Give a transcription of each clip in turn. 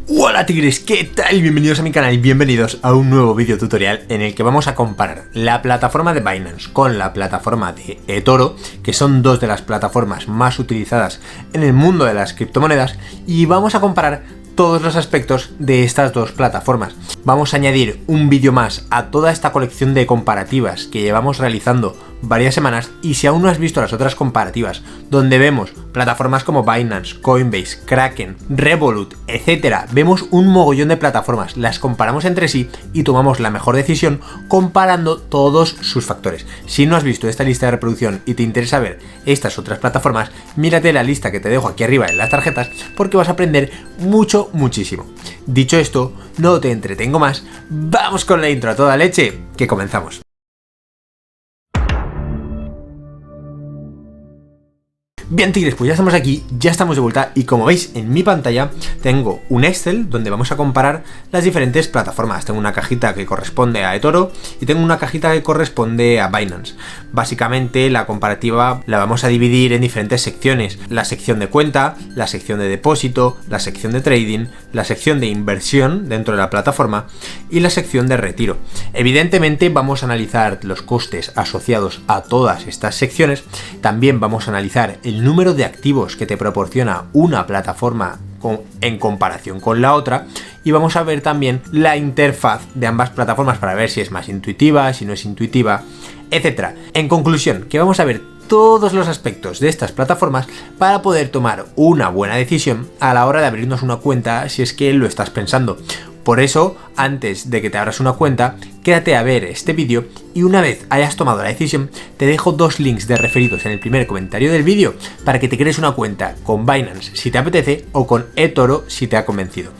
Hola tigres, ¿qué tal? Bienvenidos a mi canal y bienvenidos a un nuevo vídeo tutorial en el que vamos a comparar la plataforma de Binance con la plataforma de eToro, que son dos de las plataformas más utilizadas en el mundo de las criptomonedas, y vamos a comparar todos los aspectos de estas dos plataformas. Vamos a añadir un vídeo más a toda esta colección de comparativas que llevamos realizando varias semanas, y si aún no has visto las otras comparativas donde vemos plataformas como Binance, Coinbase, Kraken, Revolut, etcétera, vemos un mogollón de plataformas, las comparamos entre sí y tomamos la mejor decisión comparando todos sus factores. Si no has visto esta lista de reproducción y te interesa ver estas otras plataformas, mírate la lista que te dejo aquí arriba en las tarjetas, porque vas a aprender muchísimo. Dicho esto, no te entretengo más, vamos con la intro a toda leche, que comenzamos. Bien tigres, pues ya estamos aquí, ya estamos de vuelta, y como veis en mi pantalla tengo un Excel donde vamos a comparar las diferentes plataformas. Tengo una cajita que corresponde a eToro y tengo una cajita que corresponde a Binance. Básicamente la comparativa la vamos a dividir en diferentes secciones: la sección de cuenta, la sección de depósito, la sección de trading, la sección de inversión dentro de la plataforma y la sección de retiro. Evidentemente vamos a analizar los costes asociados a todas estas secciones. También vamos a analizar el número de activos que te proporciona una plataforma en comparación con la otra, y vamos a ver también la interfaz de ambas plataformas para ver si es más intuitiva, si no es intuitiva, etcétera. En conclusión, que vamos a ver todos los aspectos de estas plataformas para poder tomar una buena decisión a la hora de abrirnos una cuenta, si es que lo estás pensando. Por eso, antes de que te abras una cuenta, quédate a ver este vídeo, y una vez hayas tomado la decisión, te dejo dos links de referidos en el primer comentario del vídeo para que te crees una cuenta con Binance si te apetece o con eToro si te ha convencido.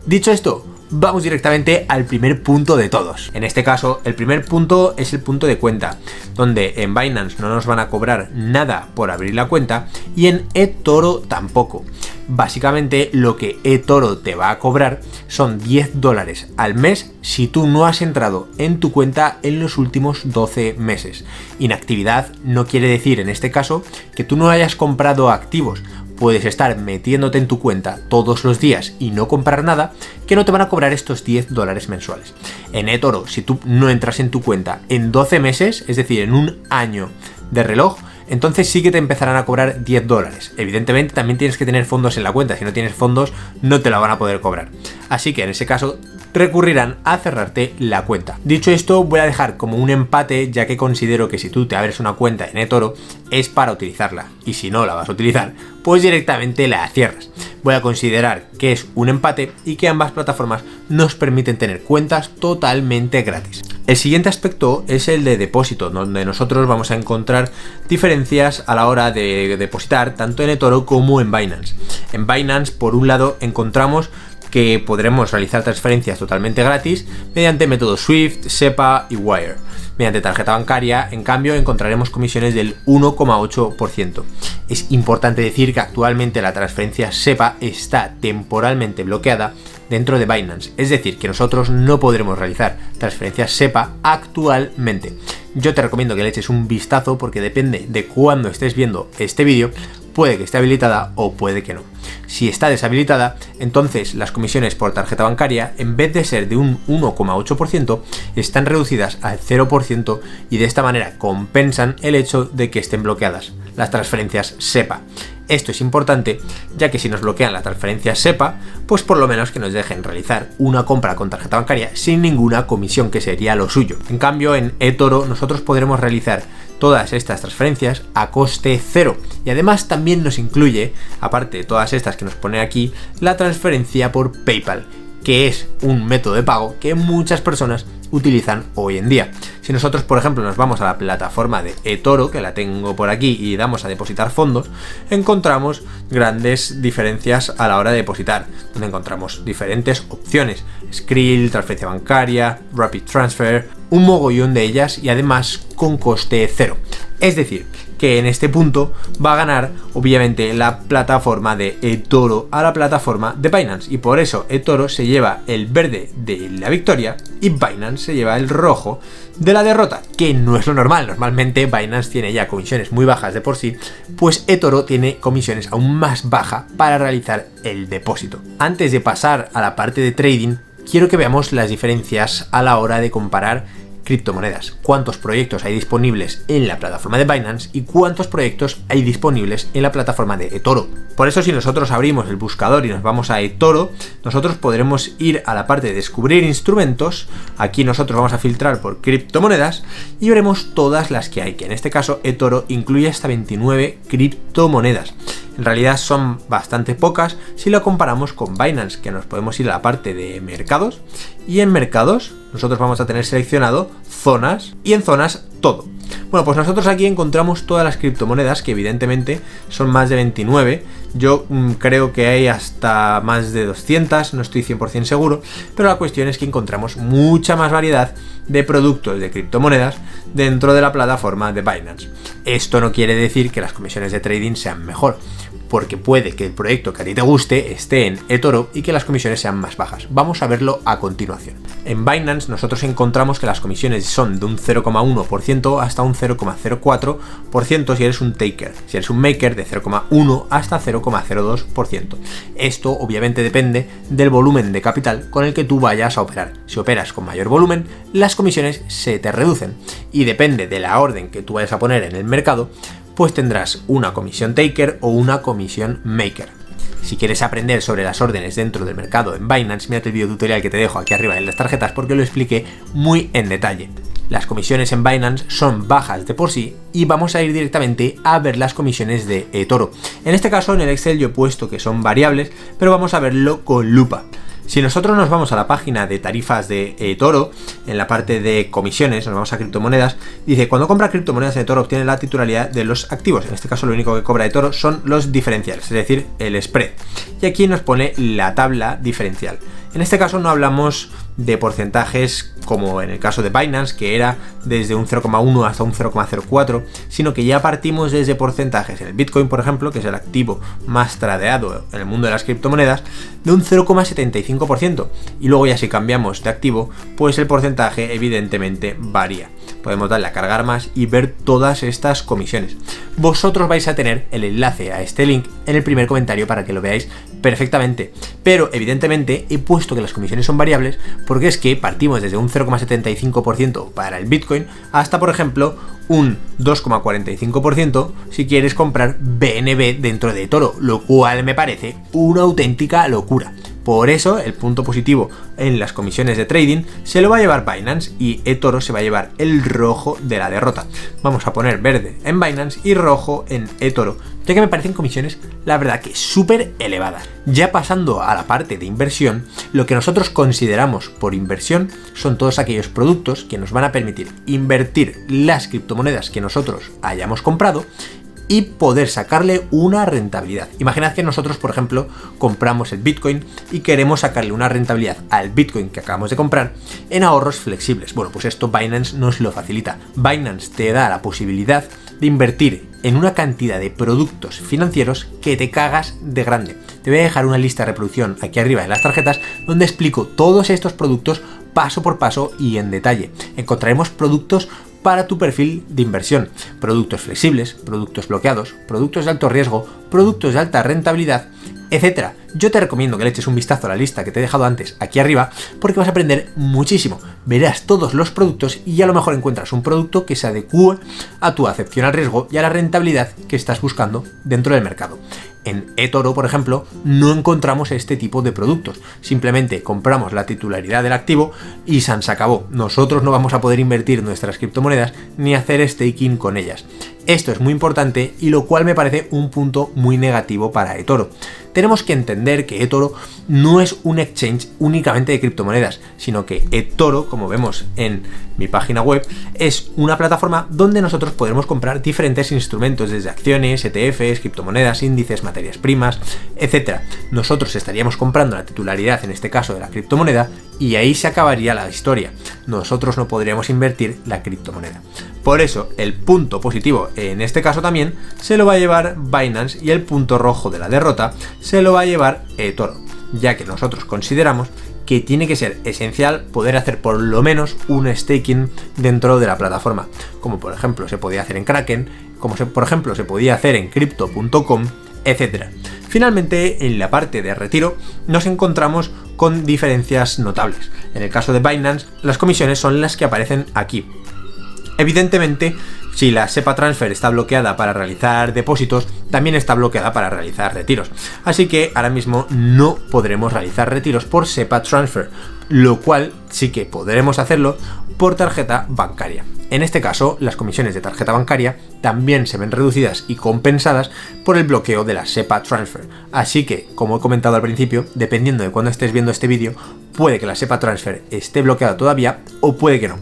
Dicho esto, vamos directamente al primer punto de todos. En este caso, el primer punto es el punto de cuenta, donde en Binance no nos van a cobrar nada por abrir la cuenta y en eToro tampoco. Básicamente lo que eToro te va a cobrar son $10 al mes si tú no has entrado en tu cuenta en los últimos 12 meses. Inactividad no quiere decir en este caso que tú no hayas comprado activos. Puedes estar metiéndote en tu cuenta todos los días y no comprar nada, que no te van a cobrar estos $10 mensuales. En eToro, si tú no entras en tu cuenta en 12 meses, es decir, en un año de reloj, entonces sí que te empezarán a cobrar $10. Evidentemente también tienes que tener fondos en la cuenta. Si no tienes fondos, no te la van a poder cobrar. Así que en ese caso recurrirán a cerrarte la cuenta. Dicho esto, voy a dejar como un empate, ya que considero que si tú te abres una cuenta en eToro es para utilizarla, y si no la vas a utilizar, pues directamente la cierras. Voy a considerar que es un empate y que ambas plataformas nos permiten tener cuentas totalmente gratis. El siguiente aspecto es el de depósito, donde nosotros vamos a encontrar diferencias a la hora de depositar tanto en eToro como en Binance. En Binance, por un lado, encontramos que podremos realizar transferencias totalmente gratis mediante métodos SWIFT, SEPA y Wire. Mediante tarjeta bancaria, en cambio, encontraremos comisiones del 1,8%. Es importante decir que actualmente la transferencia SEPA está temporalmente bloqueada dentro de Binance, es decir, que nosotros no podremos realizar transferencias SEPA actualmente. Yo te recomiendo que le eches un vistazo, porque depende de cuándo estés viendo este vídeo, puede que esté habilitada o puede que no. Si está deshabilitada, entonces las comisiones por tarjeta bancaria, en vez de ser de un 1,8%, están reducidas al 0%, y de esta manera compensan el hecho de que estén bloqueadas las transferencias SEPA. Esto es importante, ya que si nos bloquean la transferencia SEPA, pues por lo menos que nos dejen realizar una compra con tarjeta bancaria sin ninguna comisión, que sería lo suyo. En cambio, en eToro nosotros podremos realizar todas estas transferencias a coste cero, y además también nos incluye, aparte de todas estas que nos pone aquí, la transferencia por PayPal, que es un método de pago que muchas personas utilizan hoy en día. Si nosotros, por ejemplo, nos vamos a la plataforma de eToro, que la tengo por aquí, y damos a depositar fondos, encontramos grandes diferencias a la hora de depositar, donde encontramos diferentes opciones: Skrill, transferencia bancaria, Rapid Transfer, un mogollón de ellas, y además con coste cero. Es decir, que en este punto va a ganar obviamente la plataforma de eToro a la plataforma de Binance, y por eso eToro se lleva el verde de la victoria y Binance se lleva el rojo de la derrota, que no es lo normal. Normalmente Binance tiene ya comisiones muy bajas de por sí, pues eToro tiene comisiones aún más bajas para realizar el depósito. Antes de pasar a la parte de trading, quiero que veamos las diferencias a la hora de comparar criptomonedas, cuántos proyectos hay disponibles en la plataforma de Binance y cuántos proyectos hay disponibles en la plataforma de eToro. Por eso, si nosotros abrimos el buscador y nos vamos a eToro, nosotros podremos ir a la parte de descubrir instrumentos. Aquí nosotros vamos a filtrar por criptomonedas y veremos todas las que hay, que en este caso eToro incluye hasta 29 criptomonedas. En realidad son bastante pocas si lo comparamos con Binance, que nos podemos ir a la parte de mercados, y en mercados nosotros vamos a tener seleccionado zonas, y en zonas todo. Bueno, pues nosotros aquí encontramos todas las criptomonedas, que evidentemente son más de 29. Yo creo que hay hasta más de 200, no estoy 100% seguro, pero la cuestión es que encontramos mucha más variedad de productos de criptomonedas dentro de la plataforma de Binance. Esto no quiere decir que las comisiones de trading sean mejor, porque puede que el proyecto que a ti te guste esté en eToro y que las comisiones sean más bajas. Vamos a verlo a continuación. En Binance nosotros encontramos que las comisiones son de un 0,1% hasta un 0,04% si eres un taker, si eres un maker de 0,1 hasta 0,02%. Esto obviamente depende del volumen de capital con el que tú vayas a operar. Si operas con mayor volumen, las comisiones se te reducen, y depende de la orden que tú vayas a poner en el mercado, pues tendrás una comisión taker o una comisión maker. Si quieres aprender sobre las órdenes dentro del mercado en Binance, mírate el video tutorial que te dejo aquí arriba en las tarjetas, porque lo expliqué muy en detalle. Las comisiones en Binance son bajas de por sí, y vamos a ir directamente a ver las comisiones de eToro. En este caso en el Excel yo he puesto que son variables, pero vamos a verlo con lupa. Si nosotros nos vamos a la página de tarifas de eToro, en la parte de comisiones, nos vamos a criptomonedas, dice: cuando compra criptomonedas en eToro obtiene la titularidad de los activos. En este caso lo único que cobra eToro son los diferenciales, es decir, el spread. Y aquí nos pone la tabla diferencial. En este caso no hablamos de porcentajes como en el caso de Binance, que era desde un 0,1 hasta un 0,04, sino que ya partimos desde porcentajes en el Bitcoin, por ejemplo, que es el activo más tradeado en el mundo de las criptomonedas, de un 0,75%, y luego ya si cambiamos de activo, pues el porcentaje evidentemente varía. Podemos darle a cargar más y ver todas estas comisiones. Vosotros vais a tener el enlace a este link en el primer comentario para que lo veáis perfectamente, pero evidentemente he puesto que las comisiones son variables porque es que partimos desde un 0,75% para el Bitcoin hasta, por ejemplo, un 2,45% si quieres comprar BNB dentro de eToro, lo cual me parece una auténtica locura. Por eso el punto positivo en las comisiones de trading se lo va a llevar Binance, y eToro se va a llevar el rojo de la derrota. Vamos a poner verde en Binance y rojo en eToro, ya que me parecen comisiones, la verdad, que súper elevadas. Ya pasando a la parte de inversión, lo que nosotros consideramos por inversión son todos aquellos productos que nos van a permitir invertir las criptomonedas que nosotros hayamos comprado y poder sacarle una rentabilidad. Imaginad que nosotros, por ejemplo, compramos el Bitcoin y queremos sacarle una rentabilidad al Bitcoin que acabamos de comprar en ahorros flexibles. Bueno, pues esto Binance nos lo facilita. Binance te da la posibilidad de invertir en una cantidad de productos financieros que te cagas de grande. Te voy a dejar una lista de reproducción aquí arriba en las tarjetas donde explico todos estos productos paso por paso y en detalle. Encontraremos productos para tu perfil de inversión, productos flexibles, productos bloqueados, productos de alto riesgo, productos de alta rentabilidad, etcétera. Yo te recomiendo que le eches un vistazo a la lista que te he dejado antes aquí arriba, porque vas a aprender muchísimo. Verás todos los productos y a lo mejor encuentras un producto que se adecue a tu acepción al riesgo y a la rentabilidad que estás buscando dentro del mercado. En eToro, por ejemplo, no encontramos este tipo de productos. Simplemente compramos la titularidad del activo y se acabó. Nosotros no vamos a poder invertir nuestras criptomonedas ni hacer staking con ellas. Esto es muy importante, y lo cual me parece un punto muy negativo para eToro. Tenemos que entender que eToro no es un exchange únicamente de criptomonedas, sino que eToro, como vemos en mi página web, es una plataforma donde nosotros podremos comprar diferentes instrumentos, desde acciones, ETFs, criptomonedas, índices, materias primas, etc. Nosotros estaríamos comprando la titularidad, en este caso de la criptomoneda, y ahí se acabaría la historia. Nosotros no podríamos invertir la criptomoneda. Por eso, el punto positivo en este caso también se lo va a llevar Binance y el punto rojo de la derrota se lo va a llevar eToro, ya que nosotros consideramos que tiene que ser esencial poder hacer por lo menos un staking dentro de la plataforma, como por ejemplo se podía hacer en Kraken, como por ejemplo se podía hacer en Crypto.com, etc. Finalmente, en la parte de retiro nos encontramos con diferencias notables. En el caso de Binance, las comisiones son las que aparecen aquí. Evidentemente, si la SEPA Transfer está bloqueada para realizar depósitos, también está bloqueada para realizar retiros. Así que ahora mismo no podremos realizar retiros por SEPA Transfer, lo cual sí que podremos hacerlo por tarjeta bancaria. En este caso, las comisiones de tarjeta bancaria también se ven reducidas y compensadas por el bloqueo de la SEPA Transfer. Así que, como he comentado al principio, dependiendo de cuándo estés viendo este vídeo, puede que la SEPA Transfer esté bloqueada todavía o puede que no.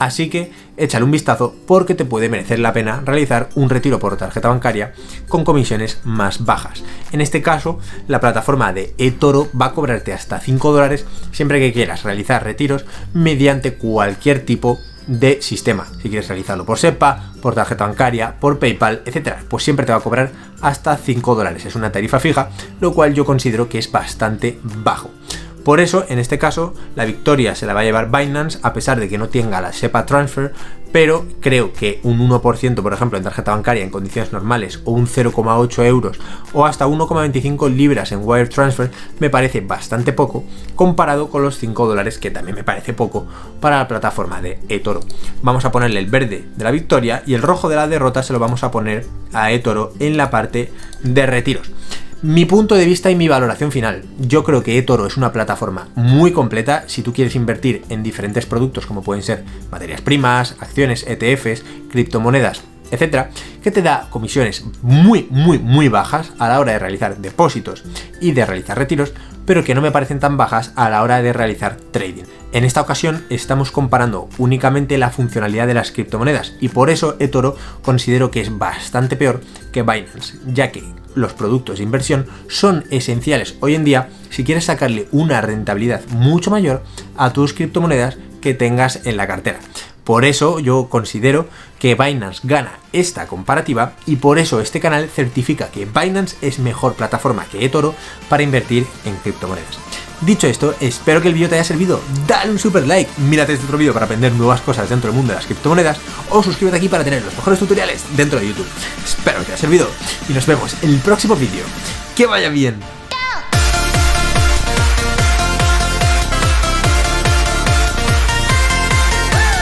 Así que échale un vistazo porque te puede merecer la pena realizar un retiro por tarjeta bancaria con comisiones más bajas. En este caso, la plataforma de eToro va a cobrarte hasta $5 siempre que quieras realizar retiros mediante cualquier tipo de sistema. Si quieres realizarlo por SEPA, por tarjeta bancaria, por PayPal, etc., pues siempre te va a cobrar hasta $5. Es una tarifa fija, lo cual yo considero que es bastante bajo. Por eso, en este caso, la victoria se la va a llevar Binance, a pesar de que no tenga la SEPA Transfer, pero creo que un 1%, por ejemplo, en tarjeta bancaria en condiciones normales, o un 0,8 euros, o hasta 1,25 libras en Wire Transfer, me parece bastante poco, comparado con los $5, que también me parece poco, para la plataforma de eToro. Vamos a ponerle el verde de la victoria y el rojo de la derrota se lo vamos a poner a eToro en la parte de retiros. Mi punto de vista y mi valoración final. Yo creo que eToro es una plataforma muy completa si tú quieres invertir en diferentes productos como pueden ser materias primas, acciones, ETFs, criptomonedas, etcétera, que te da comisiones muy bajas a la hora de realizar depósitos y de realizar retiros, pero que no me parecen tan bajas a la hora de realizar trading. En esta ocasión estamos comparando únicamente la funcionalidad de las criptomonedas y por eso eToro considero que es bastante peor que Binance, ya que los productos de inversión son esenciales hoy en día si quieres sacarle una rentabilidad mucho mayor a tus criptomonedas que tengas en la cartera. Por eso yo considero que Binance gana esta comparativa y por eso este canal certifica que Binance es mejor plataforma que eToro para invertir en criptomonedas. Dicho esto, espero que el vídeo te haya servido. Dale un super like, mírate este otro vídeo para aprender nuevas cosas dentro del mundo de las criptomonedas o suscríbete aquí para tener los mejores tutoriales dentro de YouTube. Espero que te haya servido y nos vemos en el próximo vídeo. ¡Que vaya bien!